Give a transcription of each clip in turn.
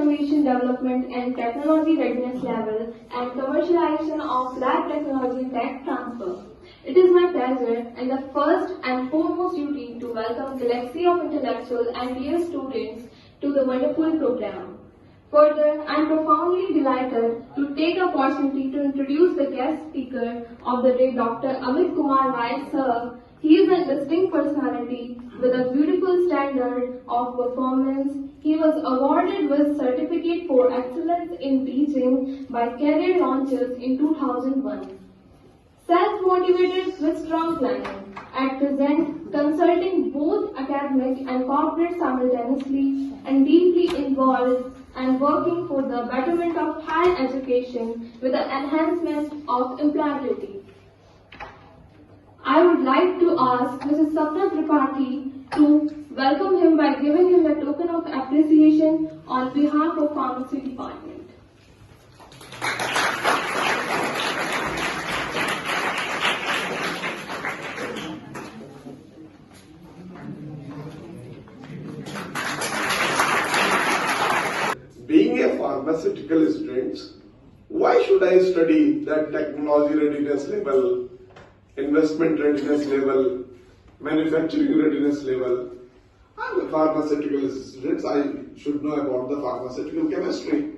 innovation development and technology readiness level and commercialization of lab technology and tech transfer. It is my pleasure and the first and foremost duty to welcome galaxy of intellectual and dear students to the wonderful program. Further, I am profoundly delighted to take the opportunity to introduce the guest speaker of the day, Dr. Amit Kumar Rai sir. He is a distinct personality with a beautiful standard of performance. He was awarded with Certificate for Excellence in Teaching by Career Launches in 2001. Self-motivated with strong planning. At present, consulting both academic and corporate simultaneously and deeply involved and working for the betterment of higher education with the enhancement of employability. I would like to ask Mrs. Sapna Tripathi to welcome him by giving him the token of appreciation on behalf of Pharmacy Department. Being a pharmaceutical student, why should I study that technology readiness level, investment readiness level, manufacturing readiness level? I'm a pharmaceutical student, I should know about the pharmaceutical chemistry.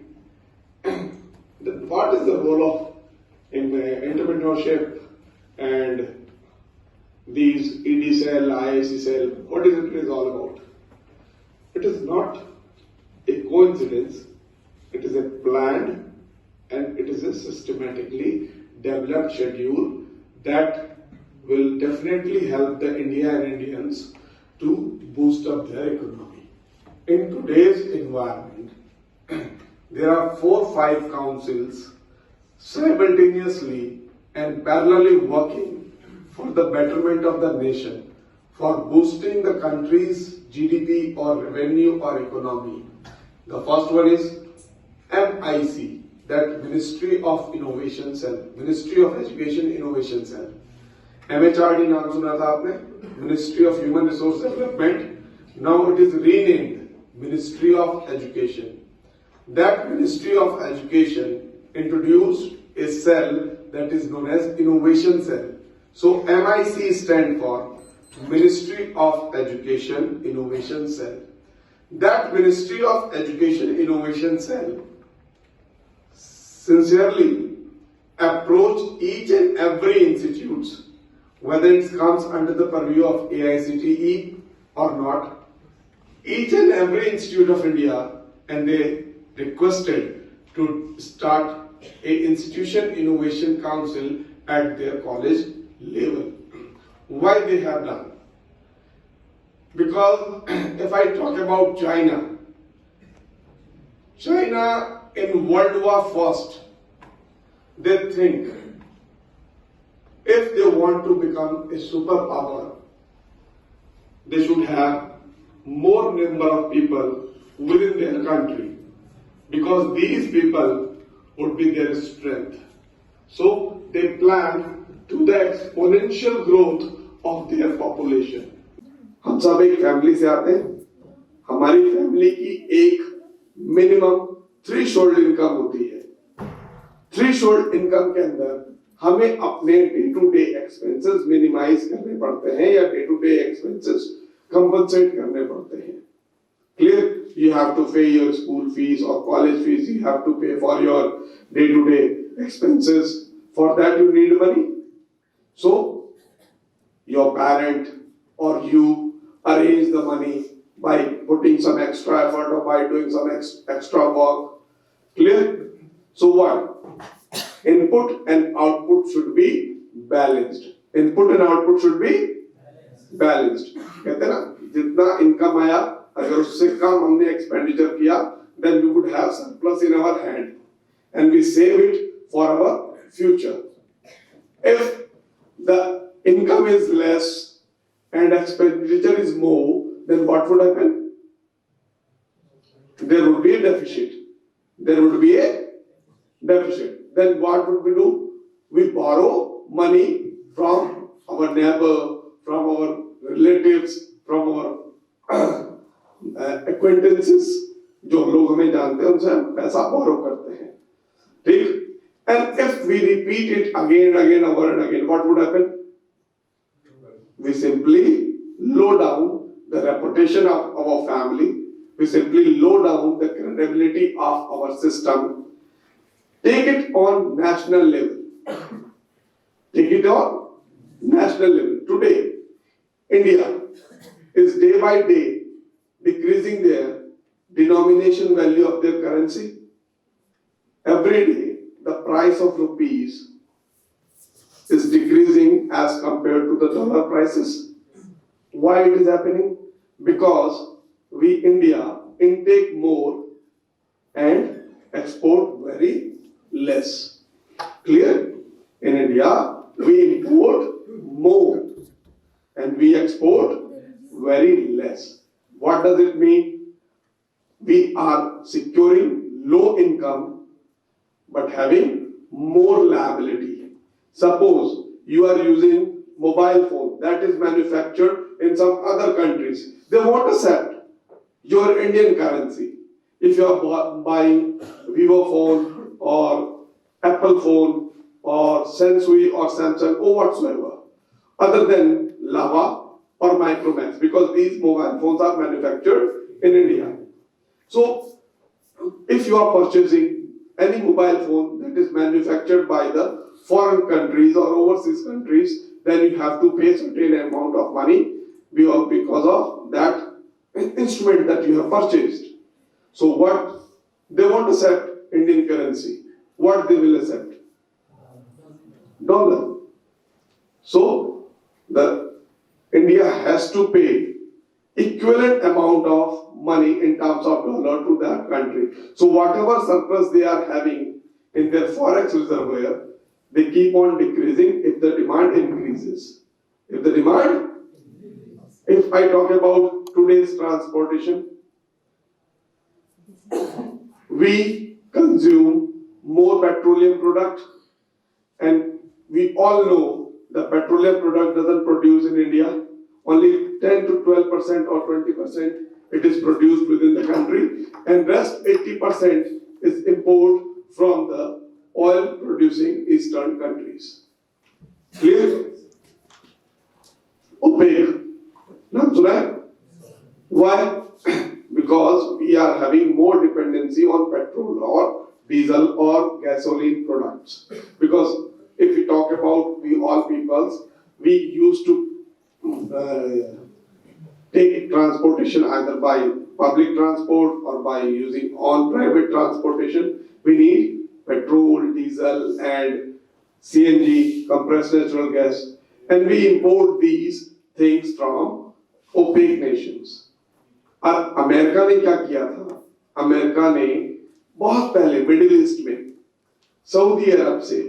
What is the role of entrepreneurship and these ED-cell, IIC-cell, what is it all about? It is not a coincidence, it is a planned and it is a systematically developed schedule that will definitely help the India and Indians to boost up their economy. In today's environment, there are 4-5 councils simultaneously and parallelly working for the betterment of the nation, for boosting the country's GDP or revenue or economy. The first one is MIC, that Ministry of Innovation Cell, Ministry of Education Innovation Cell. MHRD नाम सुना था आपने, Ministry of Human Resource Development. Now it is renamed Ministry of Education. That Ministry of Education introduced a cell that is known as Innovation Cell. So MIC stands for Ministry of Education Innovation Cell. That Ministry of Education Innovation Cell sincerely approach each and every institute, whether it comes under the purview of IIC-IIMT or not, each and every institute of India, and they requested to start a institution innovation council at their college level. Why they have done? Because if I talk about China in World War I, they think if they want to become a superpower, they should have more number of people within their country, because these people would be their strength. So they plan to the exponential growth of their population. हम सब एक family से आते हैं, हमारी family की एक minimum threshold income होती है। थ्रेशोल्ड इनकम के अंदर हमें अपने day to day expenses minimize करने पड़ते हैं या day to day expenses compensate करने पड़ते हैं। Clear? You have to pay your school fees or college fees, you have to pay for your day to day expenses. For that you need money. So your parent or you arrange the money by putting some extra effort or by doing some extra work. Clear? So what? Input and output should be balanced. Input and output should be balanced. कहते हैं ना, जितना income आया अगर उससे कम हमने expenditure किया, then we would have surplus in our hand and we save it for our future. If the income is less and expenditure is more, then what would happen? There would be a deficit. Then what would we do? We borrow money from our neighbor, from our relatives, from our acquaintances, जो लोग हमें जानते हैं उनसे हम पैसा बोरो करते हैं, ठीक? And if we repeat it again and again, over and again, what would happen? We simply low down the reputation of our family. We simply low down the credibility of our system. Take it on national level. Take it on national level. Today, India is day by day decreasing their denomination value of their currency. Every day, the price of rupees is decreasing as compared to the dollar prices. Why it is happening? Because we India intake more and export very less. Clear? In India, we import more and we export very less. What does it mean? We are securing low income but having more liability. Suppose you are using mobile phone that is manufactured in some other countries. They won't accept your Indian currency. If you are buying Vivo phone or Apple phone or Sensui or Samsung or whatsoever, other than Lava or Micromax, because these mobile phones are manufactured in India. So, if you are purchasing any mobile phone that is manufactured by the foreign countries or overseas countries, then you have to pay certain amount of money because of that instrument that you have purchased. So what they won't accept Indian currency. What they will accept? Dollar. So the India has to pay equivalent amount of money in terms of dollar to that country. So whatever surplus they are having in their forex reservoir, they keep on decreasing if the demand increases. If I talk about today's transportation, we consume more petroleum product, and we all know the petroleum product doesn't produce in India. Only 10 to 12% or 20% it is produced within the country, and rest 80% is import from the oil producing eastern countries. Clear? OPEC. Naam suna hai? Why? Because we are having more dependency on petrol or diesel or gasoline products. Because if we talk about we all peoples, we used to take transportation either by public transport or by using on private transportation. We need petrol, diesel and CNG, compressed natural gas, and we import these things from OPEC nations. और America ने क्या किया था? America ने बहुत पहले middle east में Saudi अरब से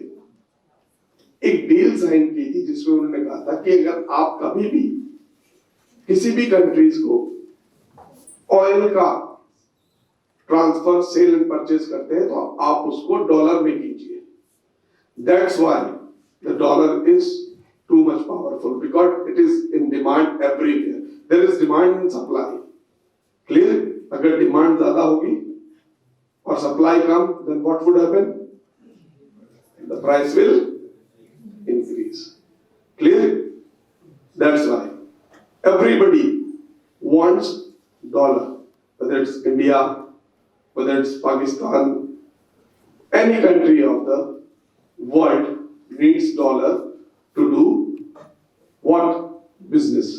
एक डील साइन की थी जिसमें उन्होंने कहा था कि अगर आप कभी भी किसी भी कंट्रीज को ऑयल का ट्रांसफर सेल एंड परचेज करते हैं तो आप उसको डॉलर में कीजिए. That's why the dollar is too much powerful because it is in demand everywhere. There is demand and supply. Clear? अगर डिमांड ज्यादा होगी और सप्लाई कम, then what would happen? The price will increase. Clear? That's why everybody wants dollar, whether it's India, whether it's Pakistan, any country of the world needs dollar to do what? Business,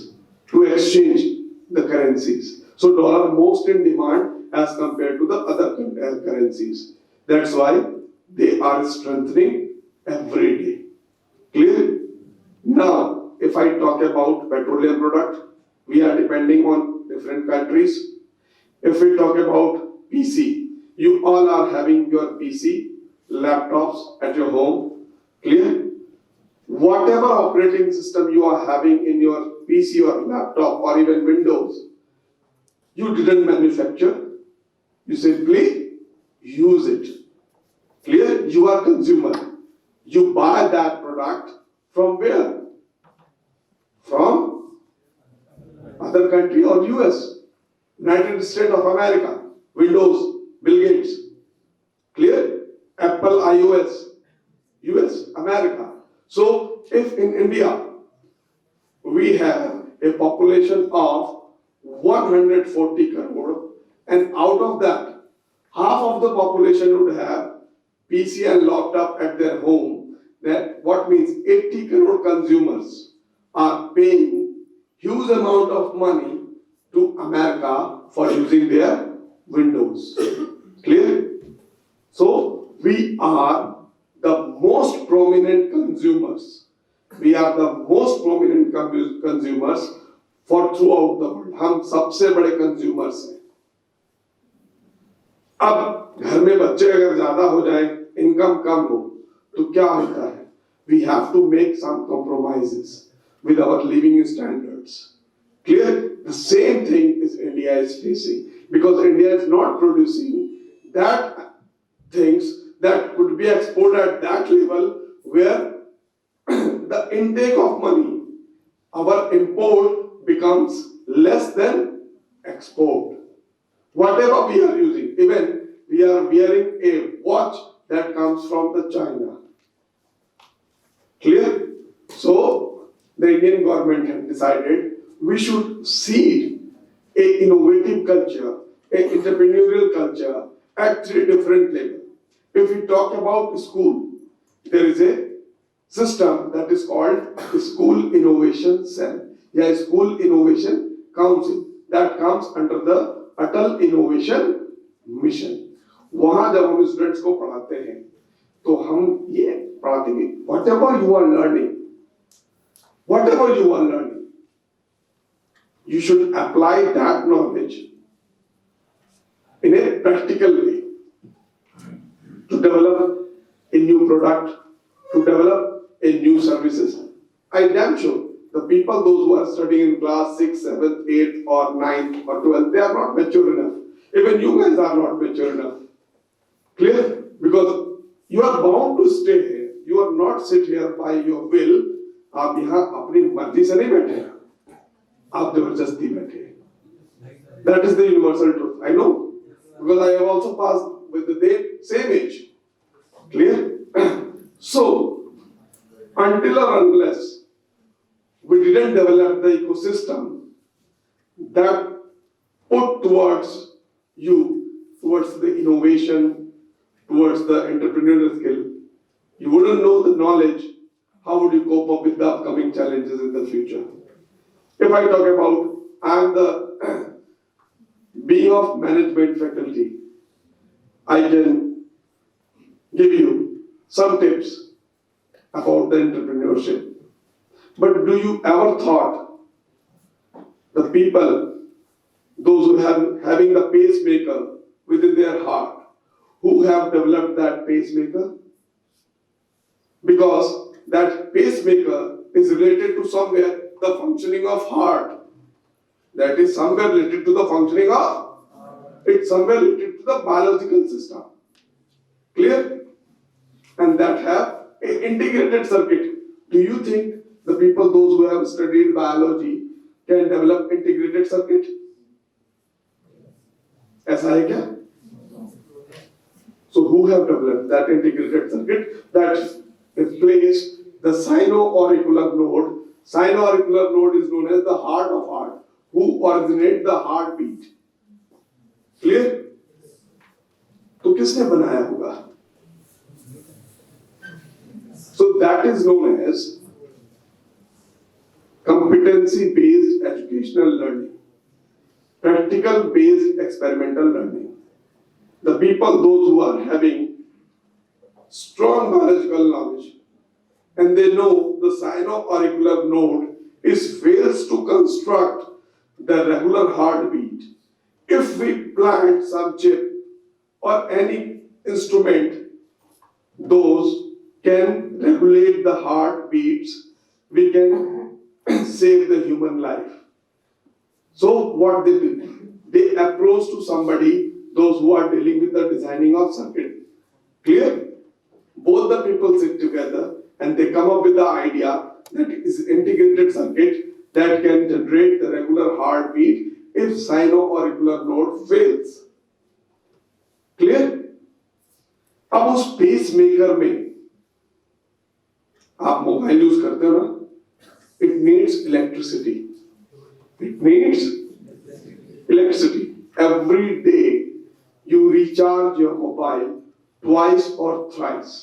to exchange the currencies. So dollar most in demand as compared to the other currencies. That's why they are strengthening every day. Clear? Now, if I talk about petroleum product, we are depending on different countries. If we talk about PC, you all are having your PC, laptops at your home. Clear? Whatever operating system you are having in your PC or laptop or even Windows, you didn't manufacture. You simply use it. Clear? You are consumer. You buy that product from where? From other country or US, United States of America. Windows, Bill Gates. Clear? Apple, iOS, US, America. So if in India we have a population of 140 crore, and out of that, half of the population would have PC and laptop at their home, that what means 80 crore consumers are paying huge amount of money to America for using their Windows. Clear? So we are the most prominent consumers. We are the most prominent consumers for throughout the world. हम सबसे बड़े consumers हैं. अब घर में बच्चे अगर ज्यादा हो जाए, इनकम कम हो, तो क्या होता है? We have to make some compromises with our living standards. Clear? The same thing is India is facing, because India is not producing that things that could be exported at that level where the intake of money, our import becomes less than export. Whatever we are using, even we are wearing a watch that comes from the China. Clear? So the Indian government has decided we should seed a innovative culture, a entrepreneurial culture at 3 different levels. If we talk about school, there is a system that is called School Innovation Cell, School Innovation Council, that comes under the Atal Innovation Mission. वहाँ जब हम students को पढ़ाते हैं, तो हम ये पढ़ाते हैं, whatever you are learning, you should apply that knowledge in a practical way to develop a new product, to develop a new services. I damn sure the people, those who are studying in class 6, 7, 8 or 9 or 12, they are not mature enough. Even you guys are not mature enough. Clear? Because you are bound to stay here. You are not sit here by your will. आप यहाँ अपनी मर्जी से नहीं बैठे हैं, आप जबरदस्ती बैठे हैं. That is the universal truth. I know, because I have also passed with the same age. Clear? So, until or unless we didn't develop the ecosystem that put towards you, towards the innovation, towards the entrepreneurial skill, you wouldn't know the knowledge. How would you cope up with the upcoming challenges in the future? If I talk about, I am the being of management faculty, I can give you some tips about the entrepreneurship. But do you ever thought the people, those who have having the pacemaker within their heart, who have developed that pacemaker? Because that pacemaker is related to somewhere the functioning of heart. That is somewhere related to the functioning of, it's somewhere related to the biological system. Clear? And that have an integrated circuit. Do you think the people, those who have studied biology, can develop integrated circuit? ऐसा है क्या? So who have developed that integrated circuit that replaces the sino-auricular node? Sino-auricular node is known as the heart of heart, who originate the heartbeat. Clear? तो किसने बनाया होगा? So that is known as competency-based educational learning, practical-based experimental learning. The people, those who are having strong biological knowledge, and they know the sino-auricular node is fails to construct the regular heartbeat. If we plant some chip or any instrument, those can regulate the heartbeats, we can save the human life. So what they did, they approach to somebody, those who are dealing with the designing of circuit. Clear? Both the people sit together and they come up with the idea that is integrated circuit that can generate the regular heartbeat if sino-auricular node fails. Clear? अब उस pace maker में आप mobile use करते हो ना, it needs electricity. It needs electricity. Every day you recharge your mobile twice or thrice.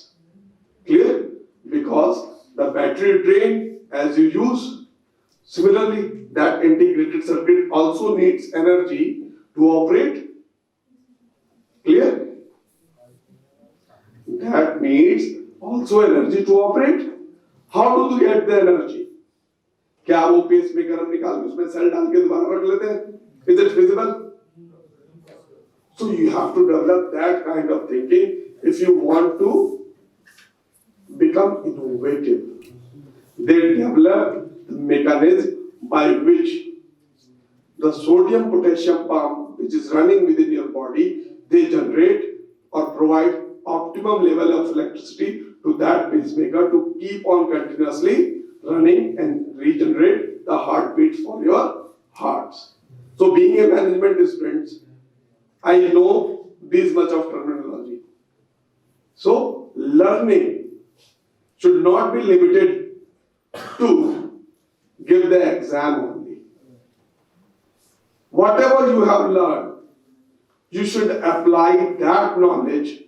Clear? Because the battery drain as you use. Similarly, that integrated circuit also needs energy to operate. Clear? That needs also energy to operate. How do you get the energy? क्या वो pace maker हम निकाल के उसमें cell डाल के दोबारा रख लेते हैं? Is it feasible? So you have to develop that kind of thinking if you want to become innovative. They develop the mechanism by which the sodium potassium pump which is running within your body, they generate or provide optimum level of electricity to that pacemaker to keep on continuously running and regenerate the heartbeats for your hearts. So being a management student, I know this much of terminology. So learning should not be limited to give the exam only. Whatever you have learned, you should apply that knowledge.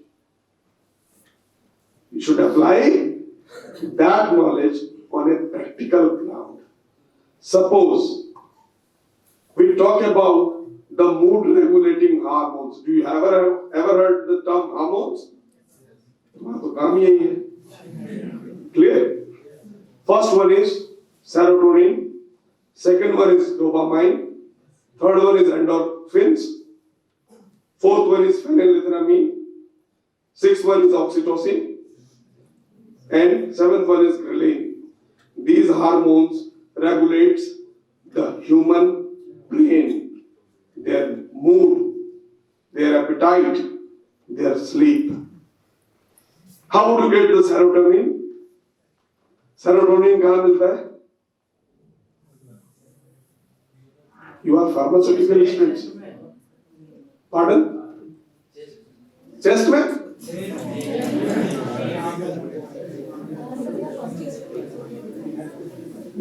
You should apply that knowledge on a practical ground. Suppose we talk about the mood regulating hormones. Do you ever heard the term hormones? Clear? First one is serotonin, second one is dopamine, third one is endorphins, fourth one is phenylethylamine, sixth one is oxytocin, and seventh one is ghrelin. These hormones regulates the human brain, their mood, their appetite, their sleep. How to get the serotonin? Serotonin कहाँ मिलता है? You are pharmaceutical students. Pardon? Chest में?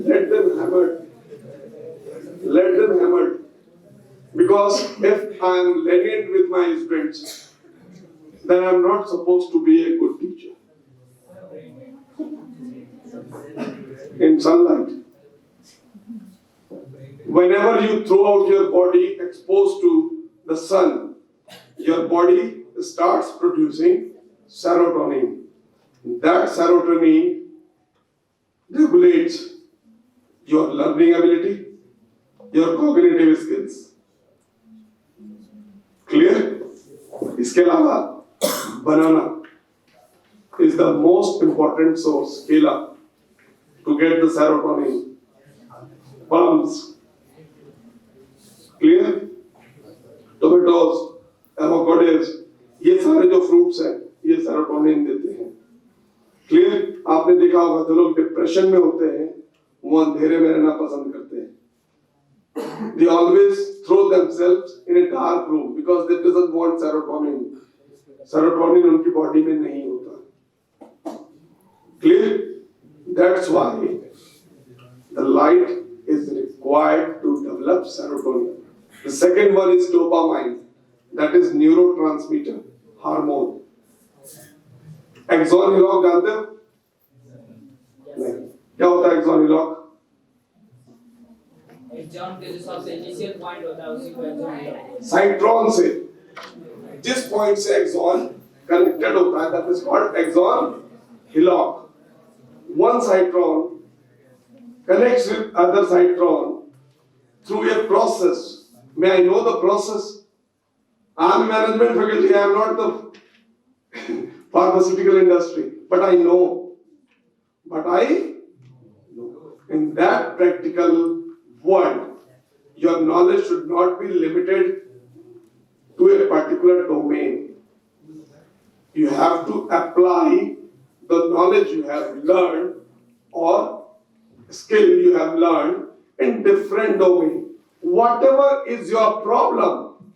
Let them hammer. Let them hammer. Because if I am lenient with my students, then I am not supposed to be a good teacher. In sunlight, whenever you throw out your body exposed to the sun, your body starts producing serotonin. That serotonin regulates your learning ability, your cognitive skills. Clear? इसके अलावा banana is the most important source, केला, to get the serotonin. Plums. Clear? Tomatoes, avocados, ये सारे जो fruits हैं, ये serotonin देते हैं. Clear? आपने देखा होगा जो लोग डिप्रेशन में होते हैं, वो अंधेरे में रहना पसंद करते हैं. They always throw themselves in a dark room because they doesn't want serotonin. Serotonin उनकी बॉडी में नहीं होता. Clear? That's why the light is required to develop serotonin. The second one is dopamine. That is neurotransmitter, hormone. Axon hillock जानते हो? नहीं. क्या होता है axon hillock? एग्जाम के जो सबसे इनिशियल पॉइंट होता है उसी को एग्जाम होता है. साइट्रॉन से जिस पॉइंट से एक्सॉन कनेक्टेड होता है that is called axon hillock. One citron connects with other citron through a process. May I know the process? I am management faculty. I am not the pharmaceutical industry, but I know. In that practical world, your knowledge should not be limited to a particular domain. You have to apply the knowledge you have learned or skill you have learned in different domain. Whatever is your problem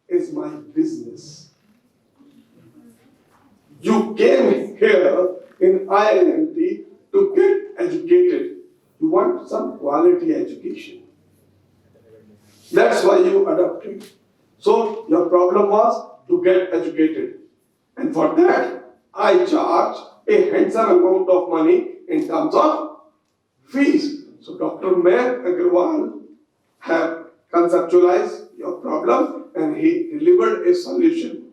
is my business. You came here in IIMT to get educated. You want some quality education. That's why you adopted. So your problem was to get educated. And for that, I charge a handsome amount of money in terms of fees. So Dr. Mayor Agarwal have conceptualized your problem and he delivered a solution.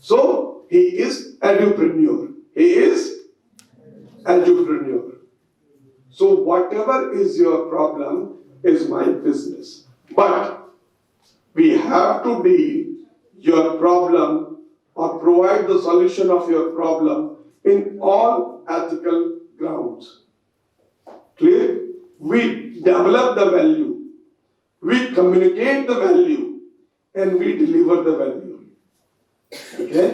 So he is edupreneur. He is edupreneur. So whatever is your problem is my business. But we have to deal your problem or provide the solution of your problem in all ethical grounds. Clear? We develop the value, we communicate the value, and we deliver the value. Okay?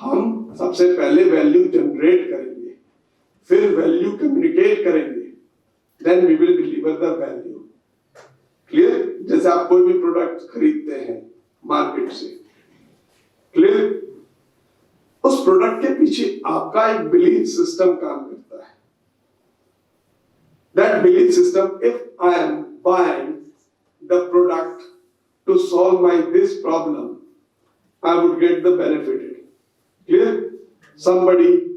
हम सबसे पहले value generate करेंगे, फिर value communicate करेंगे, then we will deliver the value. Clear? जैसे आप कोई भी प्रोडक्ट खरीदते हैं मार्केट से, क्लियर? उस प्रोडक्ट के पीछे आपका एक बिलीफ सिस्टम काम करता है. That belief system, if I am buying the product to solve my this problem, I would get the benefited. Clear? Somebody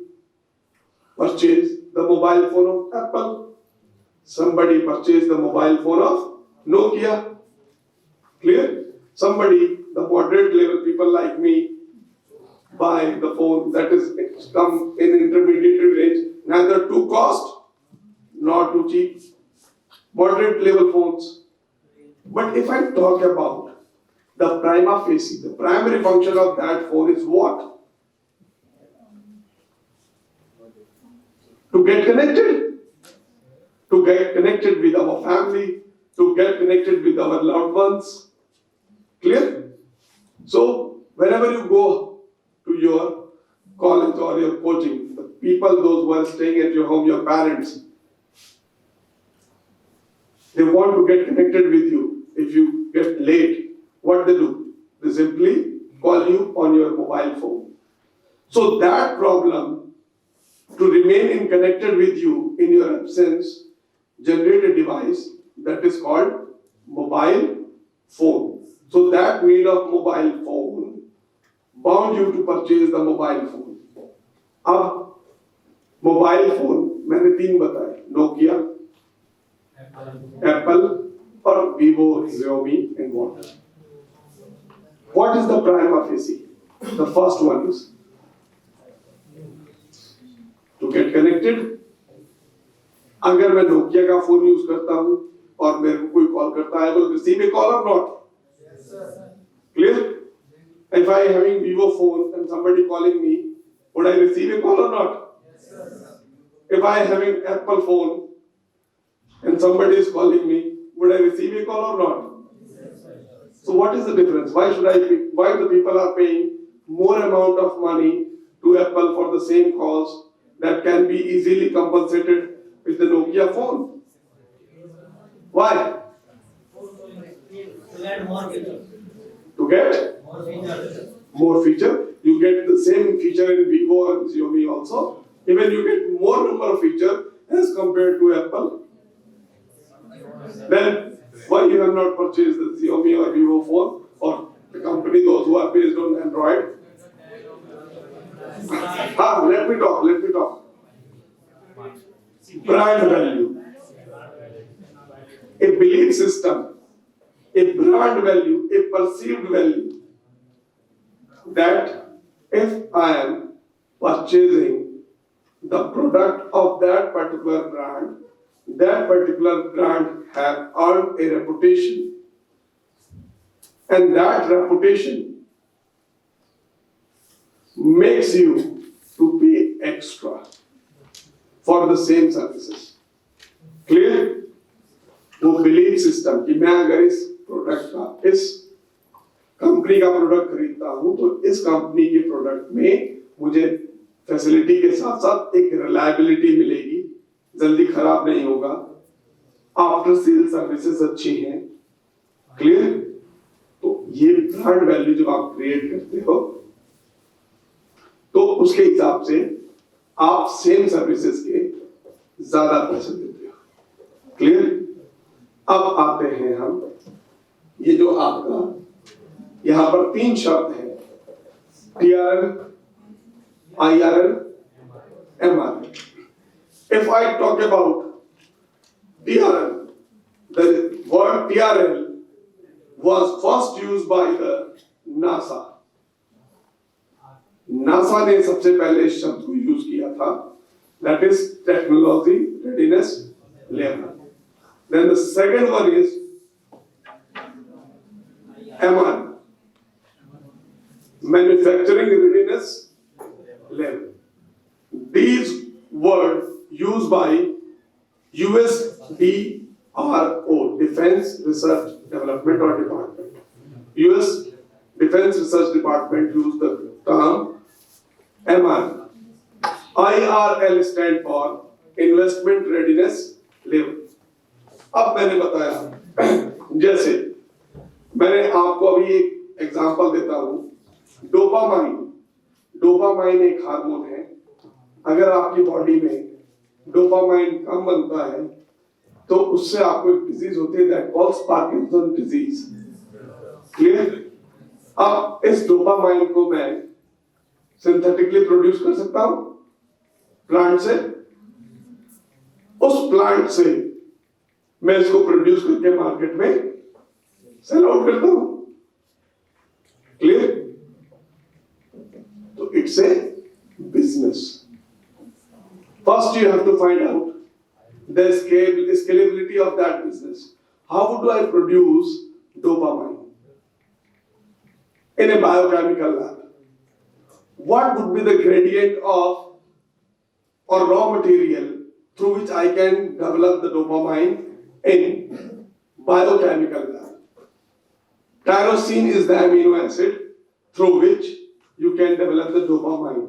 purchased the mobile phone of Apple. Somebody purchased the mobile phone of Nokia. Clear? Somebody, the moderate level people like me, buy the phone that is come in intermediate range, neither too cost nor too cheap. Moderate level phones. But if I talk about the prima facie, the primary function of that phone is what? To get connected. To get connected with our family, to get connected with our loved ones. Clear? So, whenever you go to your college or your coaching, the people, those who are staying at your home, your parents, they want to get connected with you. If you get late, what they do? They simply call you on your mobile phone. So that problem, to remain in connected with you in your absence, generate a device that is called mobile phone. So that need of mobile phone bound you to purchase the mobile phone. अब mobile phone मैंने तीन बताए, Nokia, Apple or Vivo, Xiaomi and what? What is the prima facie? The first one is to get connected. अगर मैं Nokia का phone use करता हूं और मेरे को कोई कॉल करता है, I will receive a call or not? Yes, sir. Clear? If I am having Vivo phone and somebody calling me, would I receive a call or not? Yes, sir. If I am having Apple phone and somebody is calling me, would I receive a call or not? Yes, sir. So what is the difference? Why the people are paying more amount of money to Apple for the same calls that can be easily compensated with the Nokia phone? Why? To get more features. To get More features. more feature. You get the same feature in Vivo and Xiaomi also. Even you get more number of features as compared to Apple. Then why you have not purchased the Xiaomi or Vivo phone or the company those who are based on Android? Let me talk. Brand value. A belief system, a brand value, a perceived value. That if I am purchasing the product of that particular brand have earned a reputation. And that reputation makes you to pay extra for the same services. Clear? वो belief system कि मैं अगर इस product का, इस company का product खरीदता हूं तो इस कंपनी के प्रोडक्ट में मुझे फैसिलिटी के साथ साथ एक रिलायबिलिटी मिलेगी, जल्दी खराब नहीं होगा, आफ्टर सेल सर्विसेज अच्छी हैं. क्लियर? तो ये ब्रांड वैल्यू जब आप क्रिएट करते हो तो उसके हिसाब से आप सेम सर्विसेज के ज्यादा पैसे देते हो। क्लियर? अब आते हैं हम, ये जो आपका यहां पर 3 शब्द है, TRL, IRL, MRL. If I talk about TRL, the word TRL was first used by the NASA. NASA ने सबसे पहले इस शब्द को यूज किया था, that is technology readiness level. Then the second one is MR, manufacturing readiness level. These words used by USDRO, Defense Research Development or Department. US Defense Research Department used the term MR. IRL stand for Investment Readiness Level. अब मैंने बताया, जैसे मैंने आपको अभी एक example देता हूं, डोपामाइन। डोपामाइन एक हार्मोन है। अगर आपकी बॉडी में डोपामाइन कम बनता है तो उससे आपको एक डिजीज होती है, that calls Parkinson disease. Clear? अब इस डोपामाइन को मैं सिंथेटिकली प्रोड्यूस कर सकता हूं प्लांट से। उस प्लांट से मैं इसको प्रोड्यूस करके मार्केट में सेल आउट करता हूं। क्लियर? तो it's a business. First, you have to find out the scalability of that business. How do I produce dopamine in a biochemical lab? What would be the gradient of or raw material through which I can develop the dopamine in biochemical lab? Tyrosine is the amino acid through which you can develop the dopamine.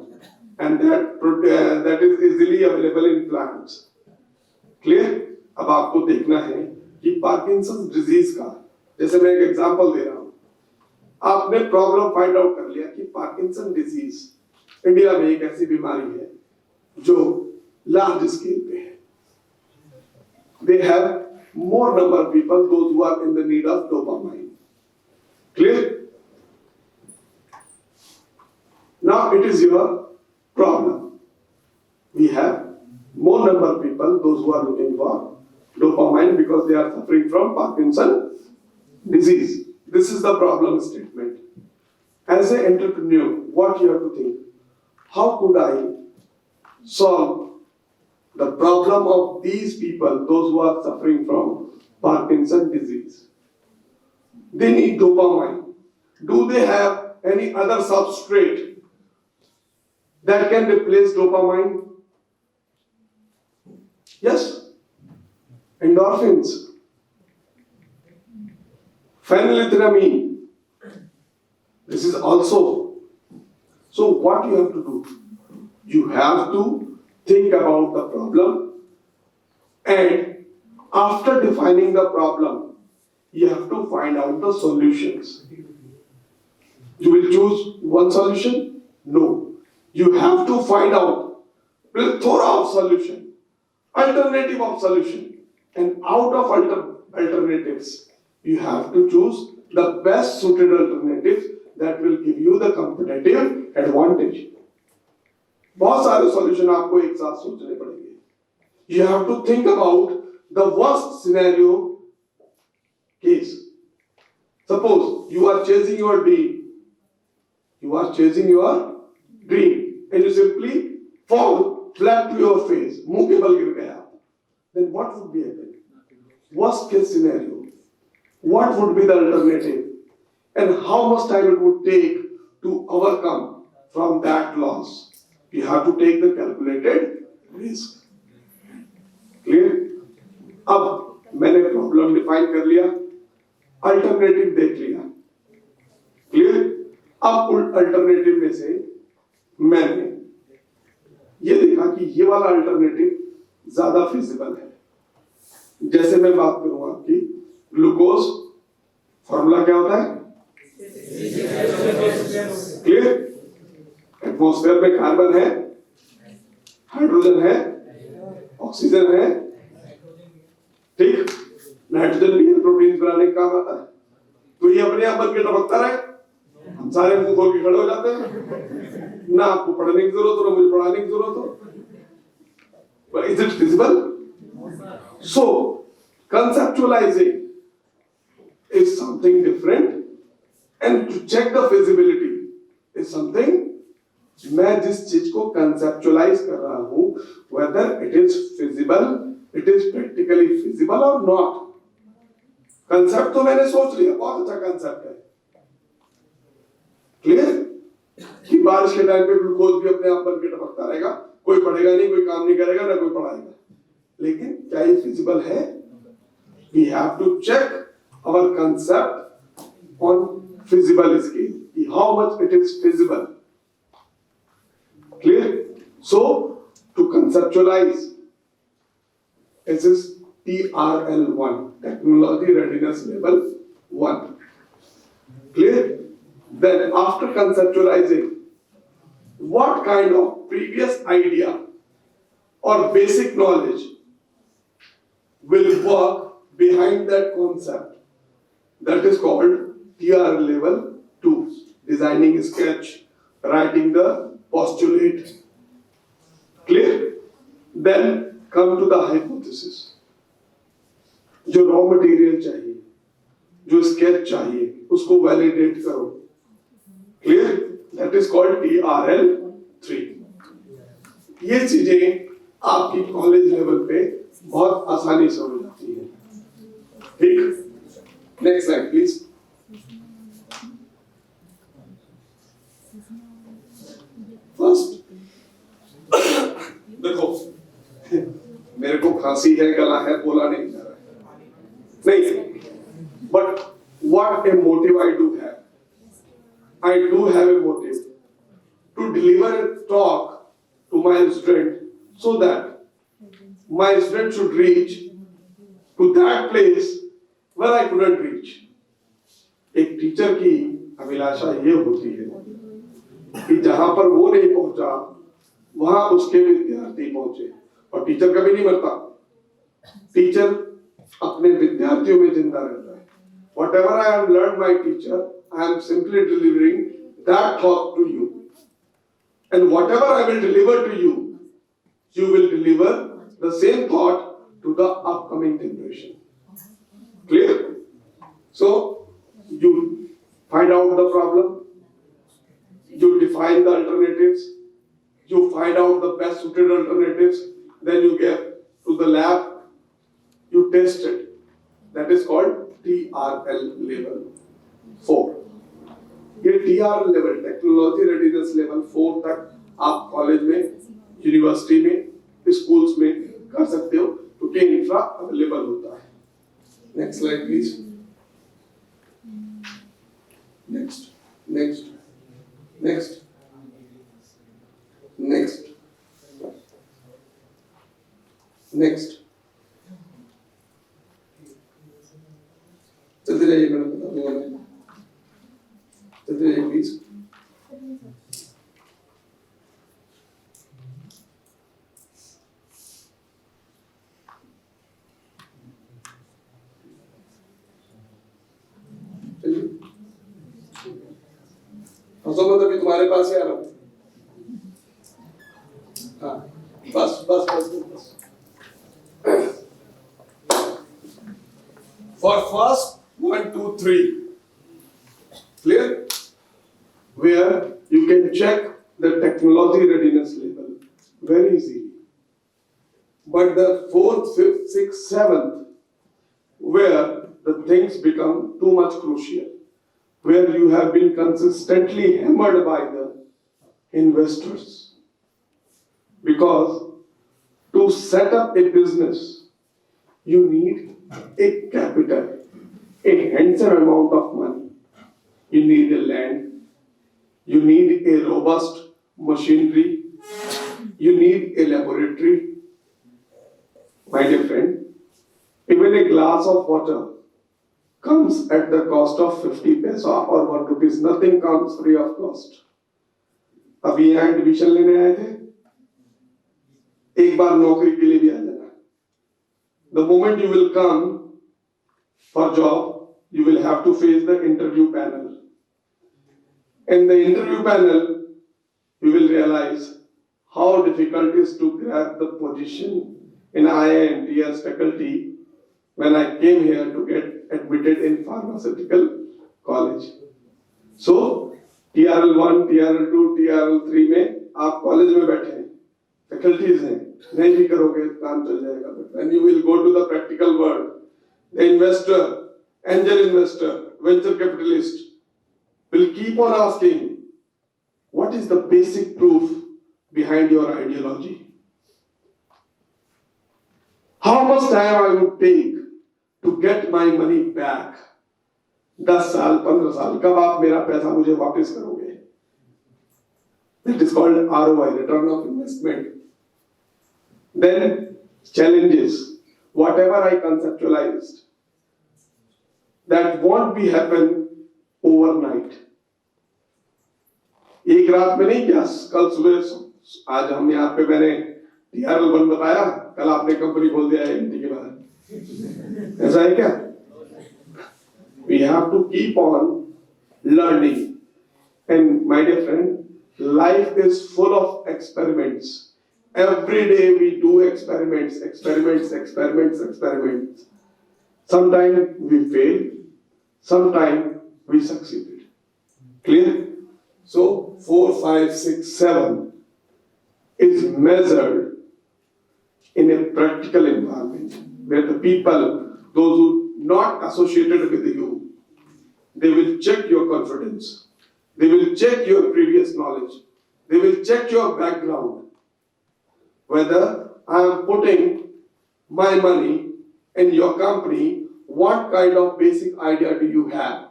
And that is easily available in plants. Clear? अब आपको देखना है कि Parkinson disease का, जैसे मैं एक example दे रहा हूं, आपने प्रॉब्लम फाइंड आउट कर लिया कि पार्किंसन डिजीज इंडिया में एक ऐसी बीमारी है जो लार्ज स्केल पे है। They have more number of people, those who are in the need of dopamine. Clear? Now it is your problem. We have more number of people, those who are looking for dopamine because they are suffering from Parkinson's disease. This is the problem statement. As an entrepreneur, what you have to think? How could I solve the problem of these people, those who are suffering from Parkinson's disease? They need dopamine. Do they have any other substrate that can replace dopamine? Yes. Endorphins, phenylethylamine. This is also. So what you have to do? You have to think about the problem, and after defining the problem, you have to find out the solutions. You will choose one solution? No. You have to find out plethora of solution, alternative of solution, and out of alternatives, you have to choose the best suited alternative that will give you the competitive advantage. बहुत सारे solution आपको एक साथ सोचने पड़ेंगे. You have to think about the worst scenario case. Suppose you are chasing your dream. You are chasing your dream. And you simply fall flat to your face, मुंह के बल गिर गया, then what would be happening? Worst case scenario, what would be the alternative, and how much time it would take to overcome from that loss? You have to take the calculated risk. Clear? अब मैंने problem define कर लिया, alternative देख लिया। Clear? अब alternative में से मैंने ये देखा कि ये वाला अल्टरनेटिव ज्यादा फिजिबल है। जैसे मैं बात करूं आपकी ग्लूकोज, फॉर्मूला क्या होता है? क्लियर? एटमॉस्फेयर में कार्बन है, हाइड्रोजन है, ऑक्सीजन है, ठीक, नाइट्रोजन भी है, प्रोटीन बनाने का काम आता है। तो ये अपने आप बन के टपकता रहे, हम सारे मुंह खोल के खड़े हो जाते हैं, ना आपको पढ़ने की जरूरत हो ना मुझे पढ़ाने की जरूरत हो। But is it feasible? So conceptualizing is something different and to check the feasibility is something, मैं जिस चीज को conceptualize कर रहा हूं whether it is feasible, it is practically feasible or not. Concept तो मैंने सोच लिया, बहुत अच्छा कंसेप्ट है, क्लियर, कि बारिश के टाइम पे ग्लूकोज भी अपने आप बन के टपकता रहेगा, कोई पढ़ेगा नहीं, कोई काम नहीं करेगा, ना कोई पढ़ाएगा, लेकिन क्या ये फिजिबल है? We have to check our concept on feasible scale, how much it is feasible. Clear? So to conceptualize, this is TRL1, Technology Readiness Level 1. Clear? Then after conceptualizing, what kind of previous idea or basic knowledge will work behind that concept? That is called TR level 2, designing sketch, writing the postulate. Clear? Then come to the hypothesis. जो raw material चाहिए, जो sketch चाहिए, उसको validate करो। Clear? That is called TRL3। ये चीजें आपकी college level पे बहुत आसानी से हो जाती है, ठीक? Next slide please. फर्स्ट देखो, मेरे को खांसी है, गला है, बोला नहीं जा रहा है, नहीं, but what a motive I do have. I do have a motive to deliver a talk to my student so that my student should reach to that place where I couldn't reach. एक teacher की अभिलाषा ये होती है कि जहां पर वो नहीं पहुंचा वहां उसके विद्यार्थी पहुंचे, और टीचर कभी नहीं मरता, टीचर अपने विद्यार्थियों में जिंदा रहता है। Whatever I have learned my teacher, I am simply delivering that thought to you. And whatever I will deliver to you, you will deliver the same thought to the upcoming generation. Clear? So, you find out the problem, you define the alternatives, you find out the best suited alternatives, then you get to the lab, you test it. That is called TRL level 4. ये TRL level, technology readiness level 4 तक आप college में, university में, schools में कर सकते हो, क्योंकि इंफ्रा अवेलेबल होता है। Next slide please. Next next next next next चलते जाइए, मैंने बता दूंगा मैं, चलते जाइए प्लीज। हंसो मत, अभी तुम्हारे पास ही आ रहा हूं। हाँ, बस बस बस बस। For first 1, 2, 3, clear? Where you can check the technology readiness level very easily. But the 4th, 5th, 6th, 7th, where the things become too much crucial, where you have been consistently hammered by the investors. Because to set up a business, you need a capital, a handsome amount of money. You need a land, you need a robust machinery, you need a laboratory. My dear friend, even a glass of water comes at the cost of 50 paisa or 1 rupees. Nothing comes free of cost. अभी यहाँ admission लेने आए थे, एक बार नौकरी के लिए भी आ जाना. The moment you will come for job, you will have to face the interview panel. In the interview panel, you will realize how difficult it is to grab the position in IIMT as faculty when I came here to get admitted in pharmaceutical college. So, TRL1, TRL2, TRL3 में आप college में बैठे हैं, faculties हैं, नहीं भी करोगे काम चल जाएगा. And you will go to the practical world. The investor, angel investor, venture capitalist will keep on asking, what is the basic proof behind your ideology? How much time I would take to get my money back? 10 साल, 15 साल, कब आप मेरा पैसा मुझे वापस करोगे? It is called ROI, return of investment. Then challenges, whatever I conceptualized, that won't be happen overnight. एक रात में नहीं किया, कल सुबह आज हम यहाँ पे मैंने TRL1 बताया, कल आपने कंपनी खोल दिया IIMT के बाद. ऐसा है क्या? We have to keep on learning. And my dear friend, life is full of experiments. Every day we do experiments. Sometimes we fail, sometimes we succeed. Clear? So 4, 5, 6, 7 is measured in a practical environment where the people, those who not associated with you, they will check your confidence, they will check your previous knowledge, they will check your background, whether I am putting my money in your company, what kind of basic idea do you have,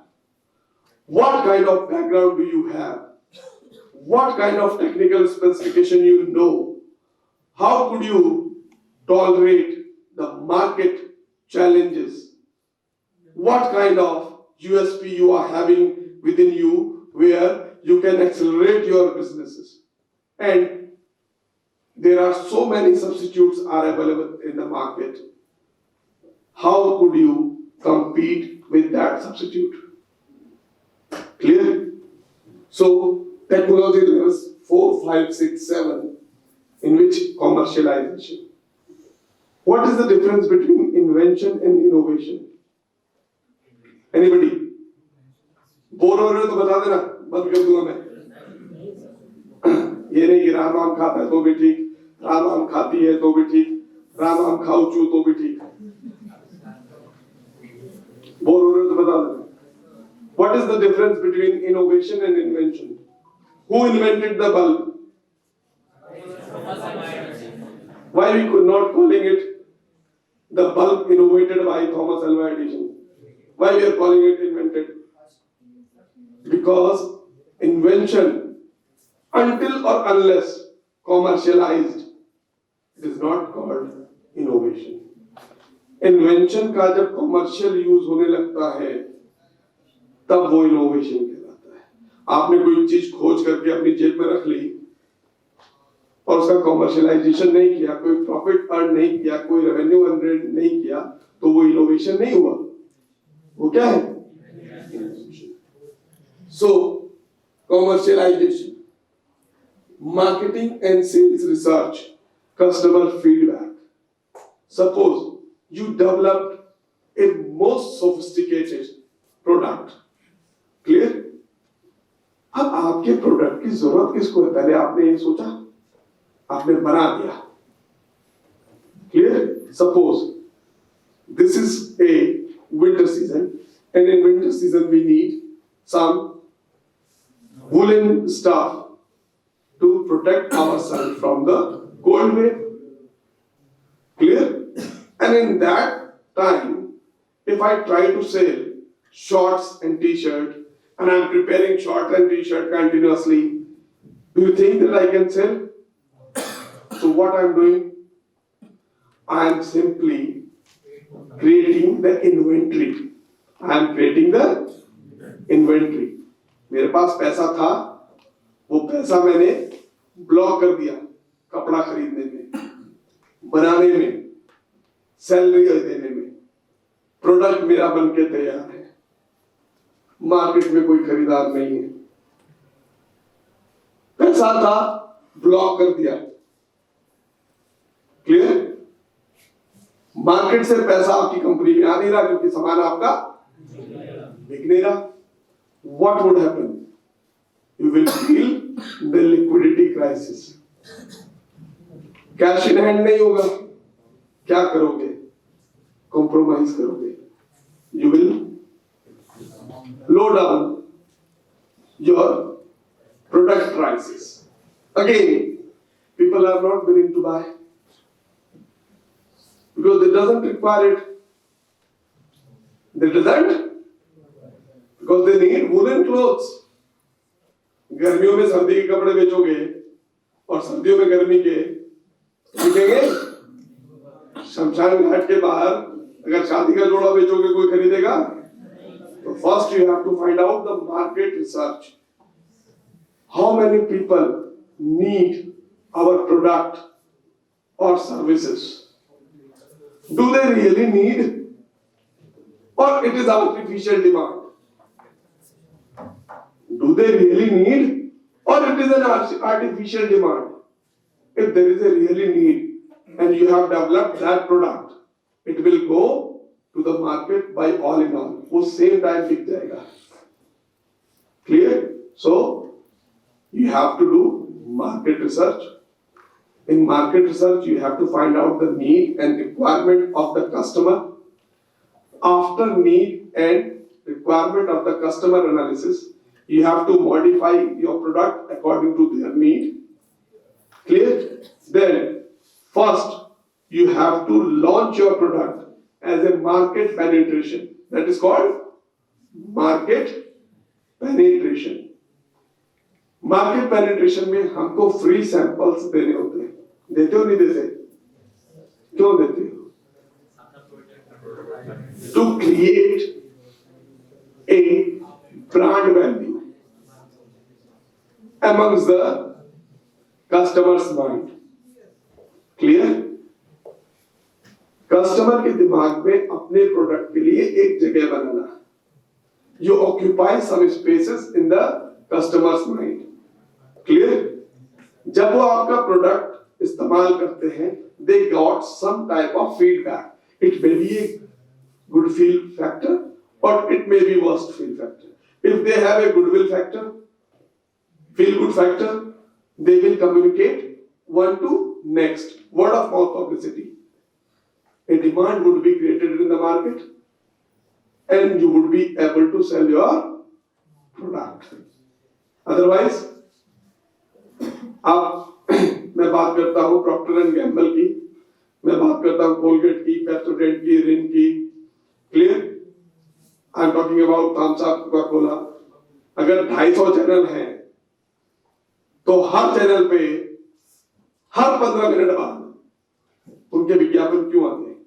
what kind of background do you have, what kind of technical specification you know, how could you tolerate the market challenges, what kind of USP you are having within you where you can accelerate your businesses. And there are so many substitutes are available in the market. How could you compete with that substitute? Clear? So technology levels 4, 5, 6, 7 in which commercialization. What is the difference between invention and innovation? Anybody? Bore हो रहे हो तो बता देना, बंद कर दूंगा मैं. ये नहीं कि राम आम खाता है तो भी ठीक, राम आम खाती है तो भी ठीक, राम आम खाओ चू तो भी ठीक. बोर हो रहे हो तो बता देना. What is the difference between innovation and invention? Who invented the bulb? Why we could not calling it the bulb innovated by Thomas Alva Edison? Why we are calling it invented? Because invention, until or unless commercialized, it is not called innovation. Invention का जब commercial use होने लगता है, तब वो innovation कहलाता है. आपने कोई चीज खोज करके अपनी जेब में रख ली और उसका commercialization नहीं किया, कोई profit earn नहीं किया, कोई revenue generate नहीं किया, तो वो innovation नहीं हुआ. वो क्या है? So, commercialization, marketing and sales research, customer feedback. Suppose you developed a most sophisticated product. Clear? अब आपके प्रोडक्ट की जरूरत किसको है? पहले आपने ये सोचा, आपने बना दिया. Clear? Suppose this is a winter season, and in winter season we need some woolen stuff to protect ourselves from the cold wave. Clear? And in that time, if I try to sell shorts and t-shirt, and I'm preparing short and t-shirt continuously, do you think that I can sell? So what I'm doing? I'm simply creating the inventory. I'm creating the inventory. मेरे पास पैसा था, वो पैसा मैंने block कर दिया कपड़ा खरीदने में, बनाने में, सैलरी देने में। प्रोडक्ट मेरा बन के तैयार है, मार्केट में कोई खरीदार नहीं है, पैसा था ब्लॉक कर दिया। क्लियर? मार्केट से पैसा आपकी कंपनी में आ नहीं रहा क्योंकि सामान आपका बिक नहीं रहा। What would happen? You will feel the liquidity crisis. Cash in hand नहीं होगा, क्या करोगे? कॉम्प्रोमाइज करोगे। You will low down your product prices. Again, people are not willing to buy because they doesn't require it. They doesn't because they need woolen clothes. गर्मियों में सर्दी के कपड़े बेचोगे और सर्दियों में गर्मी के बिकेंगे। शमशान घाट के बाहर अगर शादी का जोड़ा बेचोगे कोई खरीदेगा? तो first you have to find out the market research. How many people need our product or services? Do they really need, or it is artificial demand? Do they really need, or it is an artificial demand? If there is a really need and you have developed that product, it will go to the market by all in all. वो same time बिक जाएगा. Clear? So you have to do market research. In market research, you have to find out the need and requirement of the customer. After need and requirement of the customer analysis, you have to modify your product according to their need. Clear? Then, first, you have to launch your product as a market penetration. That is called market penetration. Market penetration में हमको free samples देने होते हैं. देते हो नहीं देते? क्यों देते हो? To create a brand value amongst the customer's mind. Clear? Customer के दिमाग में अपने प्रोडक्ट के लिए एक जगह बनाना. You occupy some spaces in the customer's mind. Clear? जब वो आपका प्रोडक्ट इस्तेमाल करते हैं, they got some type of feedback. It may be a good feel factor or it may be worst feel factor. If they have a goodwill factor, feel good factor, they will communicate one to next. Word of mouth publicity. A demand would be created in the market and you would be able to sell your product. Otherwise, आप मैं बात करता हूँ Procter and Gamble की, मैं बात करता हूँ कोलगेट की, पेप्सोडेंट की, रिन की. Clear? I am talking about Thums Up, Coca Cola. अगर 250 चैनल हैं तो हर चैनल पे हर 15 मिनट बाद उनके विज्ञापन क्यों आते हैं?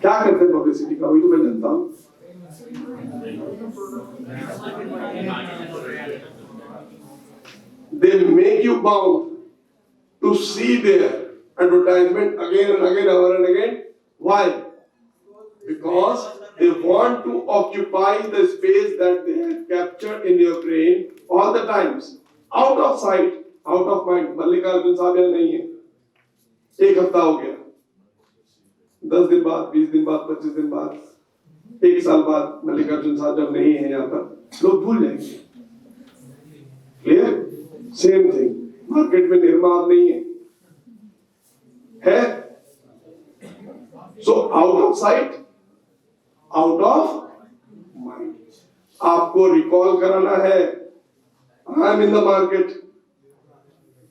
क्या करते हैं पब्लिसिटी का? वही तो मैं जानता हूं. They make you bound to see their advertisement again and again, over and again. Why? Because they want to occupy the space that they have captured in your brain all the times. Out of sight, out of mind. Mallikarjun साहब यहाँ नहीं है. एक हफ्ता हो गया, 10 दिन बाद, 20 दिन बाद, 25 दिन बाद, 1 साल बाद मल्लिकार्जुन साहब जब नहीं है यहाँ पर, लोग भूल जाएंगे. क्लियर? Same thing. मार्केट में निर्माण नहीं है. So out of site, out of mind. आपको रिकॉल कराना है. I am in the market.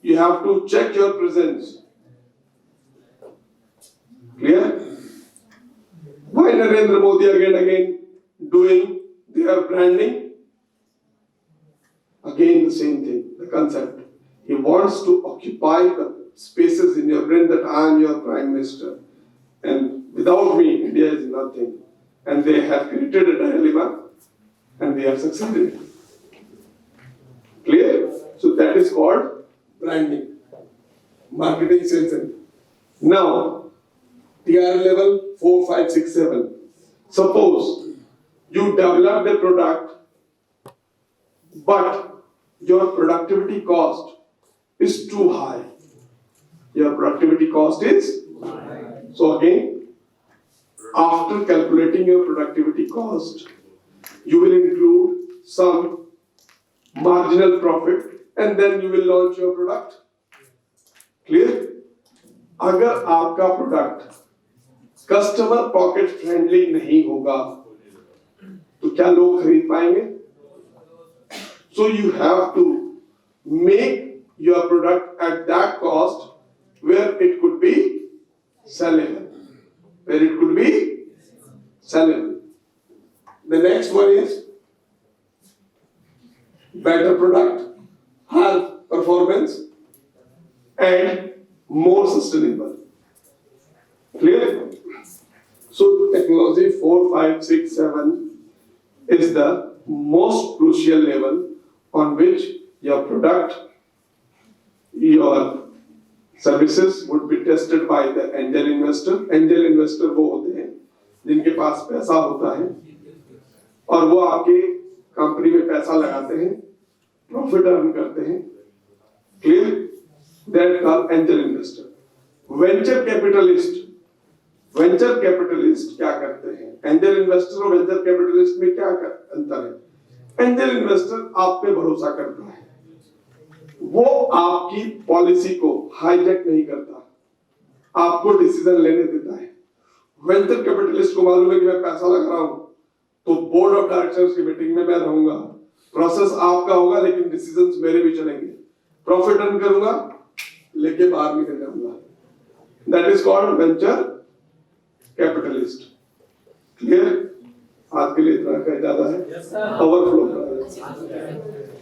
You have to check your presence. Clear? Why Narendra Modi again doing their branding? Again the same thing, the concept. He wants to occupy the spaces in your brain that I am your prime minister. And without me, India is nothing. And they have created a dilemma and they have succeeded. Clear? So that is called branding, marketing, sales. And now, TR level 4, 5, 6, 7. Suppose you developed a product, but your productivity cost is too high. Your productivity cost is high. So again, after calculating your productivity cost, you will include some marginal profit and then you will launch your product. Clear? अगर आपका product customer pocket friendly नहीं होगा तो क्या लोग खरीद पाएंगे? So you have to make your product at that cost where it could be sellable. Where it could be sellable. The next one is better product, higher performance, and more sustainable. Clear? So technology 4, 5, 6, 7 is the most crucial level on which your product, your services would be tested by the angel investor. Angel investor वो होते हैं जिनके पास पैसा होता है और वो आपके कंपनी में पैसा लगाते हैं, प्रॉफिट अर्न करते हैं. Clear? That called angel investor. Venture capitalist. Venture capitalist क्या करते हैं? Angel investor और venture capitalist में क्या अंतर है? Angel investor आप पे भरोसा करता है. वो आपकी पॉलिसी को हाईजैक नहीं करता, आपको डिसीजन लेने देता है. वेंचर कैपिटलिस्ट को मालूम है कि मैं पैसा लगा रहा हूं तो बोर्ड ऑफ डायरेक्टर्स की मीटिंग में मैं रहूंगा, प्रोसेस आपका होगा लेकिन डिसीजंस मेरे भी चलेंगे, प्रॉफिट अर्न करूंगा लेके बाहर निकल जाऊंगा. That is called venture capitalist. Clear? आज के लिए इतना ज्यादा है, ओवरफ्लो कर रहा है.